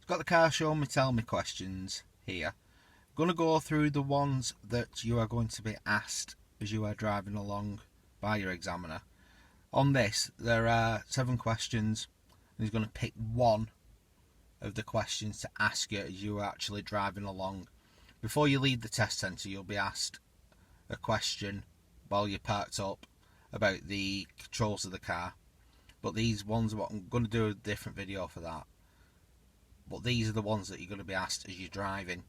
Got the car show me, tell me questions here. Going to go through the ones that you are going to be asked as you are driving along by your examiner. On this, there are 7 questions, and he's going to pick one of the questions to ask you as you are actually driving along. Before you leave the test centre, you'll be asked a question while you're parked up about the controls of the car. But these ones, what I'm going to do a different video for that. But these are the ones that you're going to be asked as you're driving.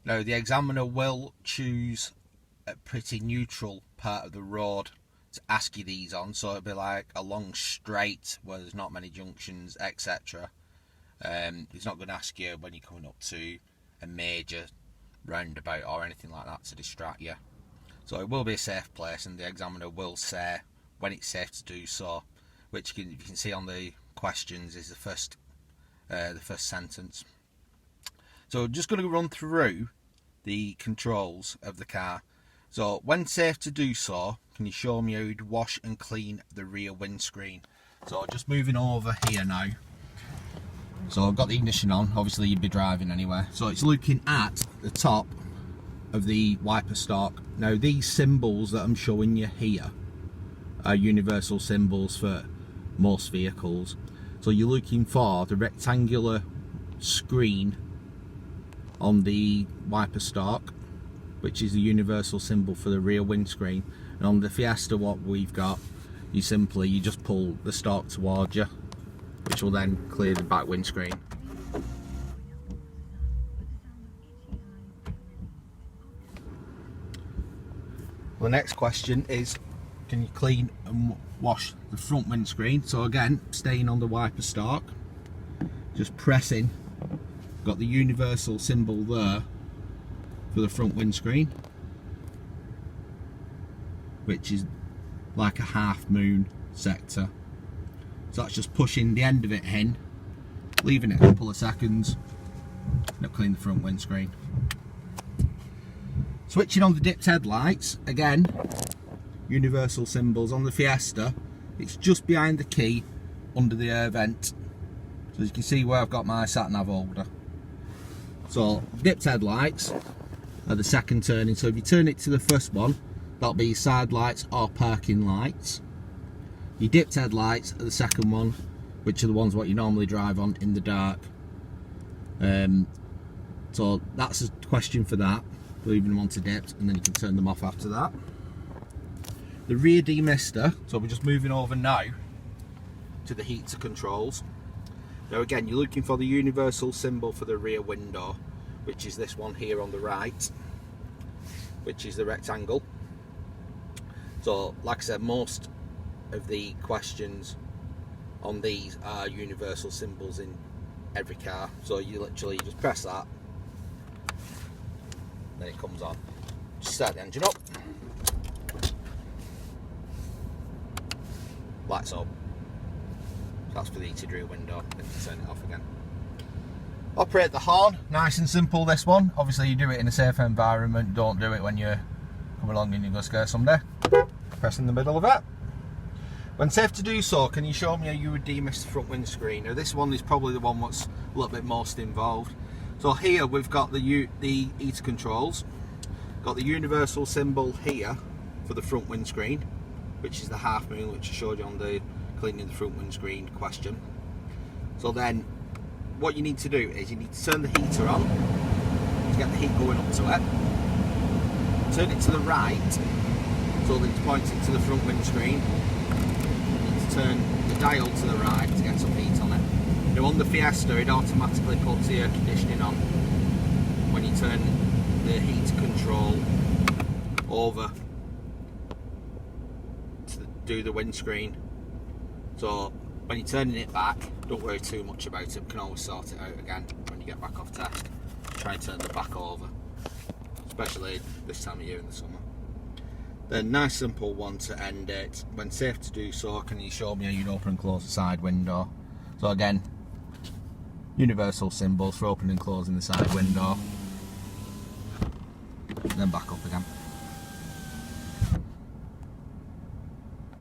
Now, the examiner will choose a pretty neutral part of the road to ask you these on, so it'll be like a long straight where there's not many junctions, etc. He's not going to ask you when you're coming up to a major roundabout or anything like that to distract you. So it will be a safe place, and the examiner will say when it's safe to do so, which you can see on the questions is the first sentence. So I'm just going to run through the controls of the car. So when safe to do so, can you show me how you'd wash and clean the rear windscreen? So just moving over here now. So I've got the ignition on, obviously you'd be driving anyway. So it's looking at the top of the wiper stalk. Now these symbols that I'm showing you here are universal symbols for most vehicles. So you're looking for the rectangular screen on the wiper stalk, which is the universal symbol for the rear windscreen. And on the Fiesta, what we've got, you just pull the stalk towards you, which will then clear the back windscreen. The next question is, can you clean and wash the front windscreen? So again, staying on the wiper stalk, just pressing, got the universal symbol there for the front windscreen, which is like a half moon sector. So that's just pushing the end of it in, leaving it a couple of seconds, and it'll clean the front windscreen. Switching on the dipped headlights, again, universal symbols. On the Fiesta, it's just behind the key under the air vent. So as you can see where I've got my sat nav holder. So dipped headlights are the second turning. So if you turn it to the first one, that'll be your side lights or parking lights. Your dipped headlights are the second one, which are the ones what you normally drive on in the dark. So that's a question for that, leaving them onto dipped, and then you can turn them off after that. The rear demister, so we're just moving over now to the heater controls. Now again, you're looking for the universal symbol for the rear window, which is this one here on the right, which is the rectangle. So like I said, most of the questions on these are universal symbols in every car. So you literally just press that, then it comes on. Just start the engine up. Lights up. That's for the heated rear window, then you turn it off again. Operate the horn, nice and simple this one. Obviously you do it in a safe environment, don't do it when you're coming along and you're going to scare somebody. Press in the middle of it. When safe to do so, can you show me how you would demist the front windscreen? Now this one is probably the one that's a little bit most involved. So here we've got the heater controls, got the universal symbol here for the front windscreen, which is the half moon, which I showed you on the cleaning the front windscreen question. So then what you need to do is you need to turn the heater on to get the heat going up to it. Turn it to the right so that it's pointing to the front windscreen. You need to turn the dial to the right to get some heat on it. Now on the Fiesta, it automatically puts the air conditioning on when you turn the heat control over to do the windscreen. So when you're turning it back, don't worry too much about it. We can always sort it out again when you get back off test. Try and turn the back over, especially this time of year in the summer. Then nice simple one to end it. When safe to do so, can you show me how you'd open and close the side window? So again, universal symbols for opening and closing the side window. And then back up again.